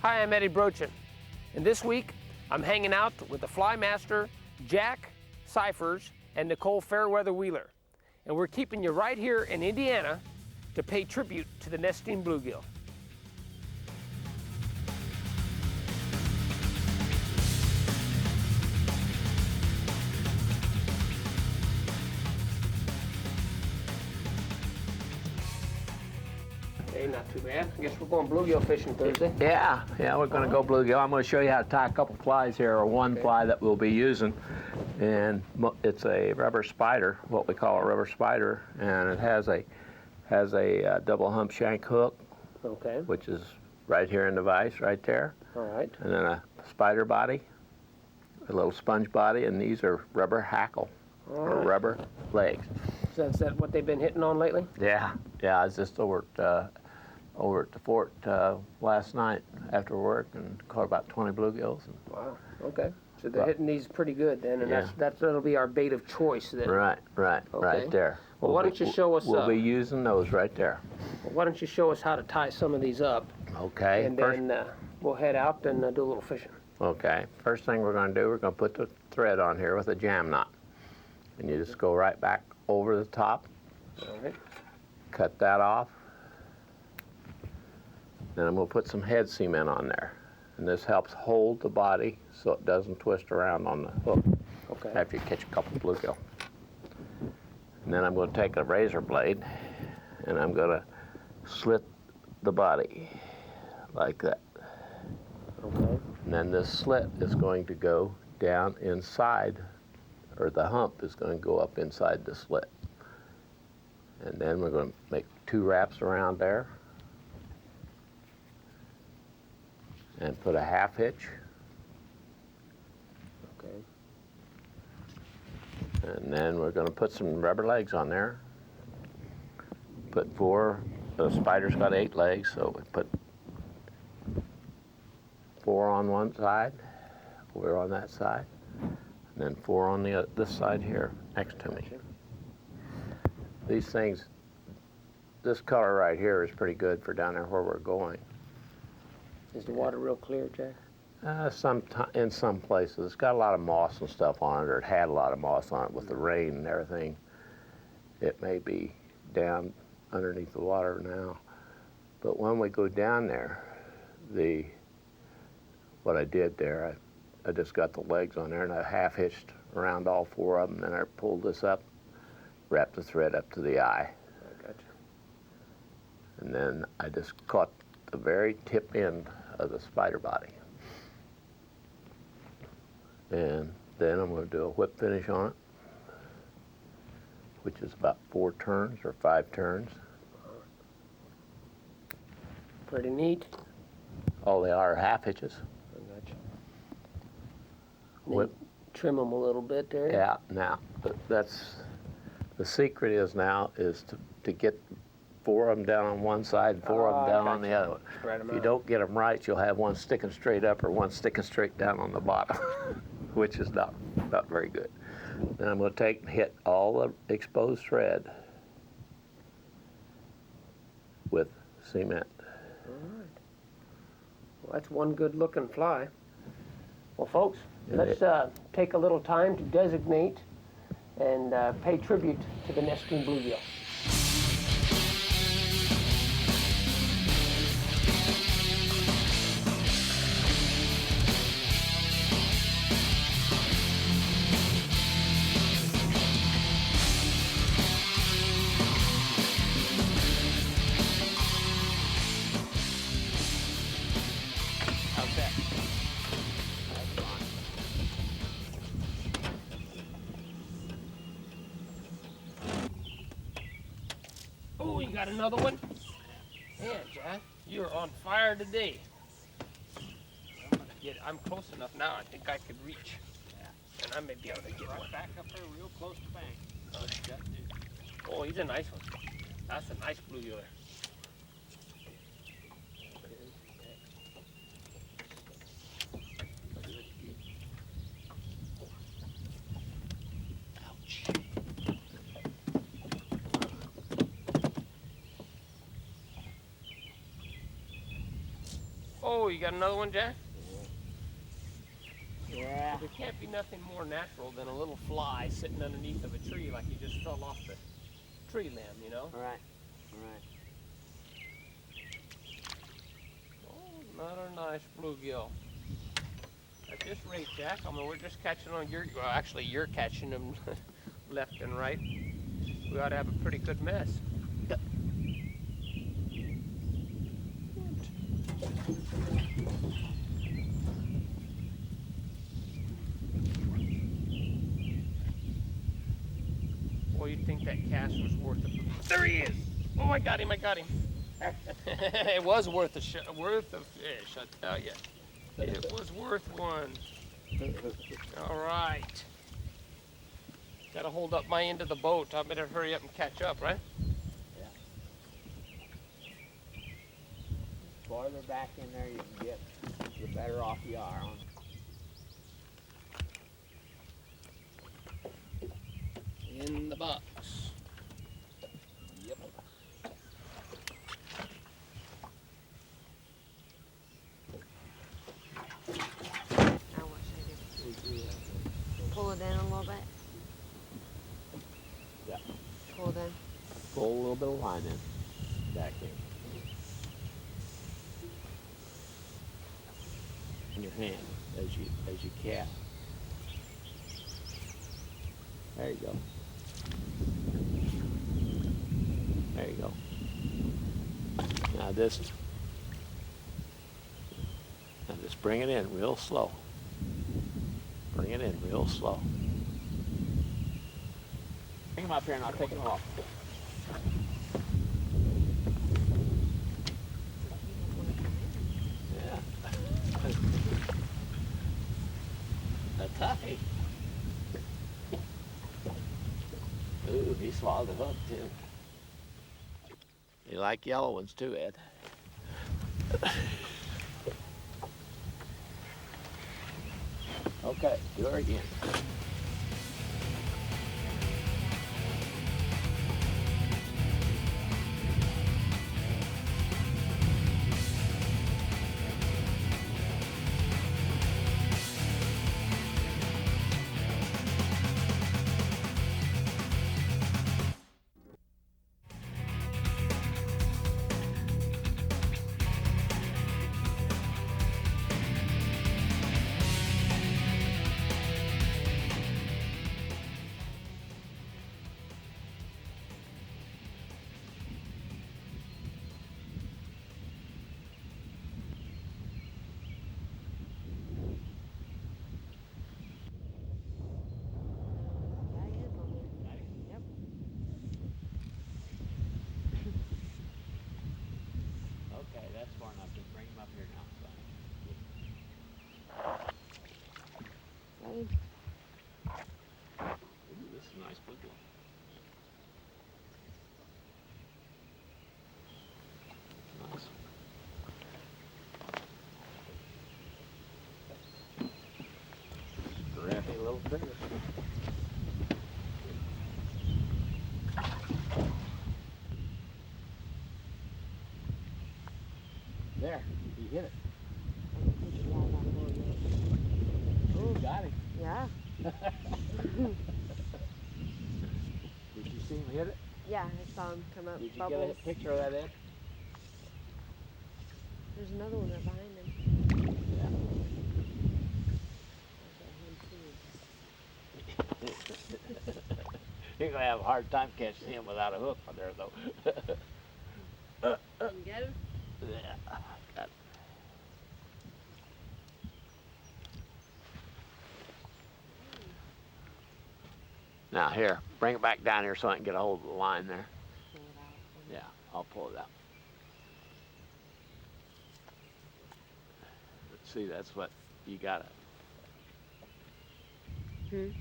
Hi, I'm Eddie Brochin, and this week I'm hanging out with the fly master Jack Cyphers and Nicole Fairweather Wheeler, and we're keeping you right here in Indiana to pay tribute to the nesting bluegill. Okay, not too bad. I guess we're going bluegill fishing Thursday. Yeah, we're going to go bluegill. I'm going to show you how to tie a couple flies here, or one fly that we'll be using. And it's a rubber spider, what we call a rubber spider, and it has a double hump shank hook, which is right here in the vise, right there. All right. And then a spider body, a little sponge body, and these are rubber hackle, or rubber legs. So is that what they've been hitting on lately? Yeah, I was just over at the fort last night after work and caught about 20 bluegills. Wow, okay. So they're hitting these pretty good then, and that'll be our bait of choice then. Right there. Well, why don't you show us... We'll be using those right there. Well, why don't you show us how to tie some of these up? Okay. And then we'll head out and do a little fishing. Okay. First thing we're going to do, we're going to put the thread on here with a jam knot. And you just go right back over the top. All right. Cut that off. Then I'm going to put some head cement on there. And this helps hold the body so it doesn't twist around on the hook after you catch a couple bluegill. And then I'm going to take a razor blade and I'm going to slit the body like that. Okay. And then this slit is going to go down inside, or the hump is going to go up inside the slit. And then we're going to make 2 wraps around there and put a half hitch. Okay. And then we're going to put some rubber legs on there. Put 4, the spider's got 8 legs, so we put 4 on one side, 4 on that side, and then 4 on this side here next to me. These things, this color right here is pretty good for down there where we're going. Is the water real clear, Jack? In some places. It's got a lot of moss and stuff on it, or it had a lot of moss on it with the rain and everything. It may be down underneath the water now. But when we go down there, what I did there, I just got the legs on there and I half hitched around all 4 of them, and I pulled this up, wrapped the thread up to the eye. I gotcha. And then I just caught the very tip end of the spider body. And then I'm going to do a whip finish on it, which is about 4 turns or 5 turns. Pretty neat. All they are half hitches. I gotcha. Whip. Trim them a little bit there. Yeah, now, that's, the secret is now to get 4 of them down on one side and 4 of them down on the other one. If you don't get them right, you'll have one sticking straight up or one sticking straight down on the bottom, which is not very good. Then I'm going to hit all the exposed thread with cement. All right. Well, that's one good looking fly. Well, folks, let's take a little time to designate and pay tribute to the nesting bluegill. How's that? Oh, you got another one? Yeah, Jack, you're on fire today. I'm close enough now. I think I could reach. Yeah. And I may be able to get one. Back up there real close to bank. Oh, he's a nice one. That's a nice bluegill there. Oh, you got another one, Jack? Yeah. There can't be nothing more natural than a little fly sitting underneath of a tree like he just fell off the tree limb, you know? Right. Right. Oh, another nice bluegill. At this rate, Jack, I mean, we're just catching on your, well, actually, you're catching them left and right. We ought to have a pretty good mess. Boy, you'd think that cast was worth it. There he is! Oh, I got him, I got him. It was worth a fish, I tell you. It was worth one. All right. Gotta hold up my end of the boat. I better hurry up and catch up, right? Yeah. Farther back in there you can get, the better off you are on. In the box. Yep. Now what should I do? Pull it in a little bit? Yeah. Pull it in. Pull a little bit of line in. Back in. In your hand as you cast. There you go. There you go. Now just bring it in real slow. Bring it in real slow. Bring him up here and I'll take him off. Yeah. A toughie. Ooh, he swallowed the hook too. You like yellow ones too, Ed. Okay, do her again. Okay, that's far enough. Just bring him up here now. Ready? Ooh, this is a nice bluegill. Nice. Scrappy little critter. There, you hit it. Ooh, got him. Yeah. Did you see him hit it? Yeah, I saw him come up. Did you Bubbles. get a picture of that, Ed? There's another one right behind him. Yeah. You're gonna have a hard time catching him without a hook on there, though. Can you get him? Yeah, got it. Now here, bring it back down here so I can get a hold of the line there. Pull it out. Yeah, I'll pull it out. See, that's what you gotta. Hmm.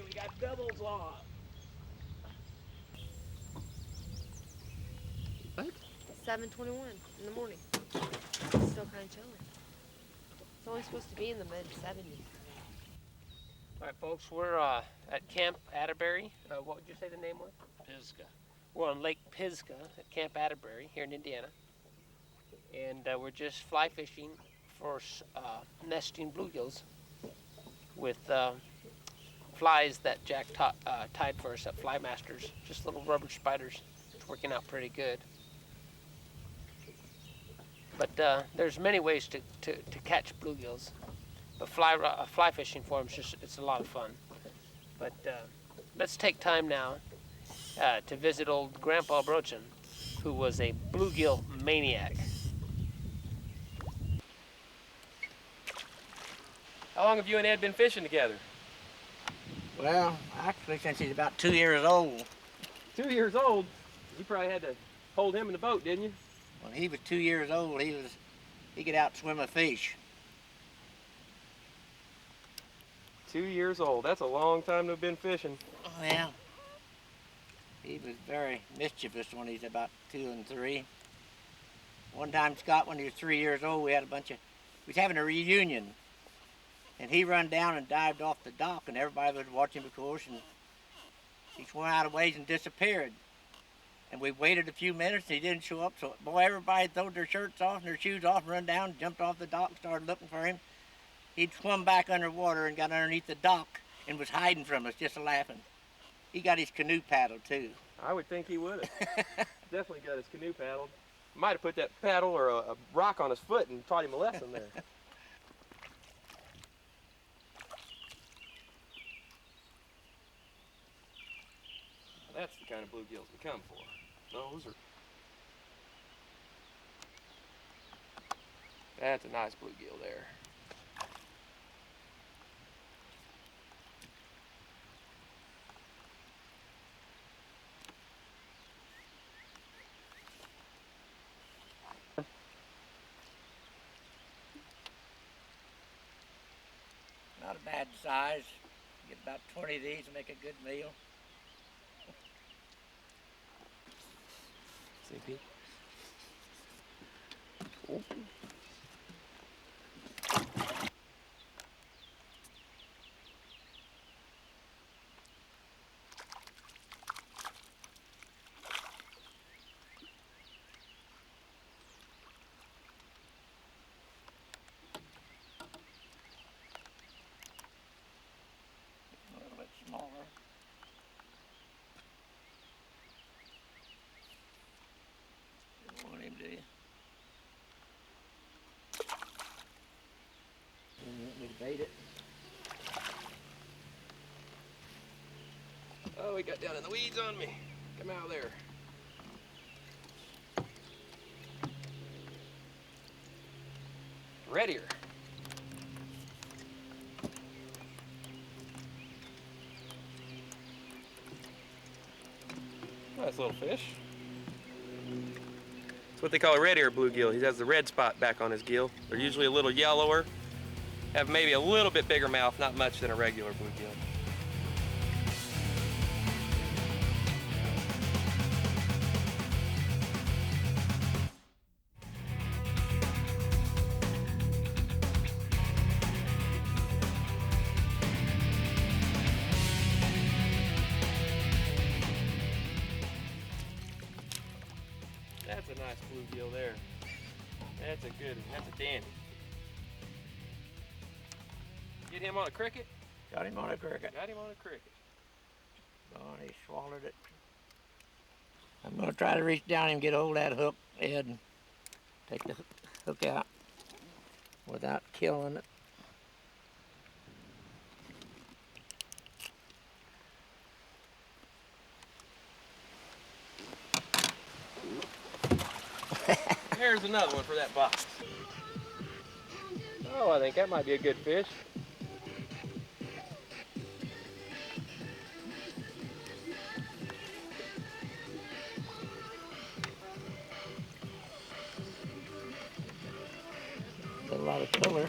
we got doubles on. What? 7:21 in the morning. It's still kind of chilly. It's only supposed to be in the mid-70s. All right, folks, we're at Camp Atterbury. What would you say the name was? Pisgah. We're on Lake Pisgah at Camp Atterbury here in Indiana. And we're just fly fishing for nesting bluegills with flies that Jack tied for us at Fly Masters. Just little rubber spiders. It's working out pretty good. But there's many ways to catch bluegills. But fly fishing for them, it's a lot of fun. But let's take time now to visit old Grandpa Brochin, who was a bluegill maniac. How long have you and Ed been fishing together? Well, actually, since he's about 2 years old. 2 years old? You probably had to hold him in the boat, didn't you? When he was 2 years old, he could out swim a fish. 2 years old. That's a long time to have been fishing. Oh, yeah. He was very mischievous when he's about 2 and 3. One time, Scott, when he was 3 years old, we was having a reunion. And he run down and dived off the dock, and everybody was watching, of course, and he swam out of ways and disappeared. And we waited a few minutes, and he didn't show up, so, boy, everybody threw their shirts off and their shoes off, run down, jumped off the dock, started looking for him. He'd swum back underwater and got underneath the dock and was hiding from us, just laughing. He got his canoe paddle, too. I would think he would have. Definitely got his canoe paddled. Might have put that paddle or a rock on his foot and taught him a lesson there. That's the kind of bluegills we come for. Those are... That's a nice bluegill there. Not a bad size. Get about 20 of these and make a good meal. See, Pete? A little bit smaller. Don't want him, do you? You want me to bait it? Oh, he got down in the weeds on me. Come out of there. Readier. Nice little fish. It's what they call a red ear bluegill. He has the red spot back on his gill. They're usually a little yellower, have maybe a little bit bigger mouth, not much than a regular bluegill. That's a nice bluegill there. That's a good one. That's a dandy. Get him on a cricket? Got him on a cricket. Got him on a cricket. Oh, he swallowed it. I'm going to try to reach down and get hold of that hook, Ed, and take the hook out without killing it. There's another one for that box. Oh, I think that might be a good fish. Got a lot of color.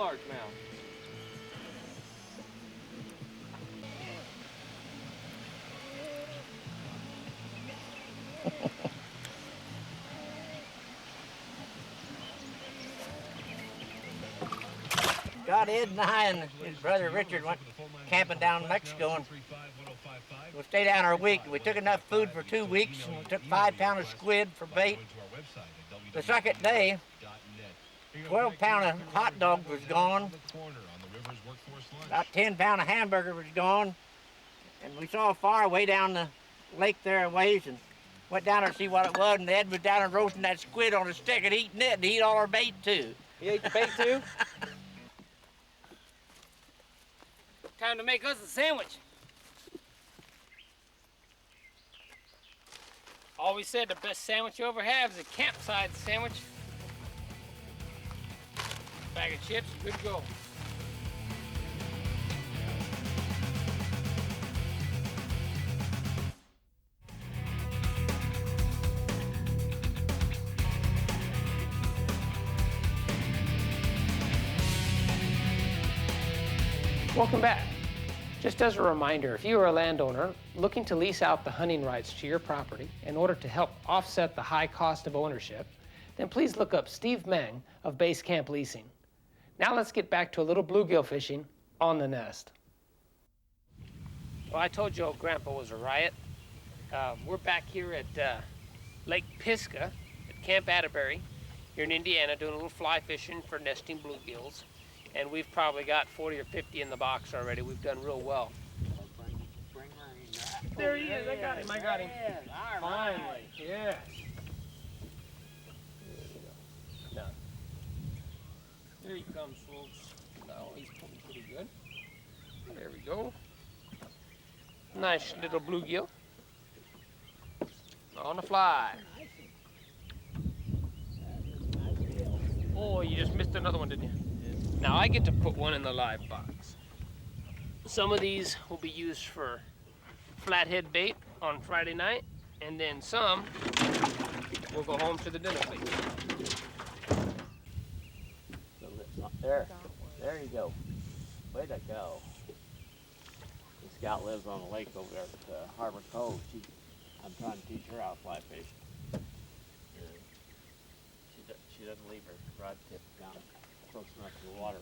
largemouth. God, Ed and I and his brother Richard went camping down in Mexico, and we stayed down there a week. We took enough food for 2 weeks, and we took 5 pounds of squid for bait. The second day, 12 pounds of hot dog was gone. About 10 pounds of hamburger was gone. And we saw a fire way down the lake there a ways, and went down there to see what it was, and Ed was down there roasting that squid on a stick and eating it, and he ate all our bait too. He ate the bait too? Time to make us a sandwich. Always said the best sandwich you ever have is a campsite sandwich. Bag of chips, good to go. Welcome back. Just as a reminder, if you are a landowner looking to lease out the hunting rights to your property in order to help offset the high cost of ownership, then please look up Steve Mang of Base Camp Leasing. Now let's get back to a little bluegill fishing on the Nest. Well, I told you old Grandpa was a riot. We're back here at Lake Pisgah at Camp Atterbury here in Indiana doing a little fly fishing for nesting bluegills. And we've probably got 40 or 50 in the box already. We've done real well. There he is. I got him. Finally. Yes. Now, here he comes, folks. Oh, he's pulling pretty good. There we go. Nice little bluegill. On the fly. Oh, you just missed another one, didn't you? Now I get to put one in the live box. Some of these will be used for flathead bait on Friday night, and then some will go home to the dinner plate. There you go. Way to go. The Scout lives on a lake over there at Harbor Cove. I'm trying to teach her how to fly fish. She doesn't leave her rod tip down close enough to the water,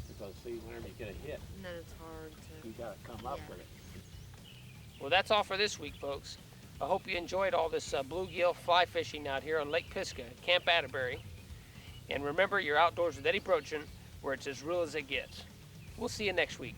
because see, whenever you get a hit, And then it's hard to. you gotta come up with it. Well, that's all for this week, folks. I hope you enjoyed all this bluegill fly fishing out here on Lake Pisgah at Camp Atterbury. And remember, you're outdoors with Eddie Brochin, where it's as real as it gets. We'll see you next week.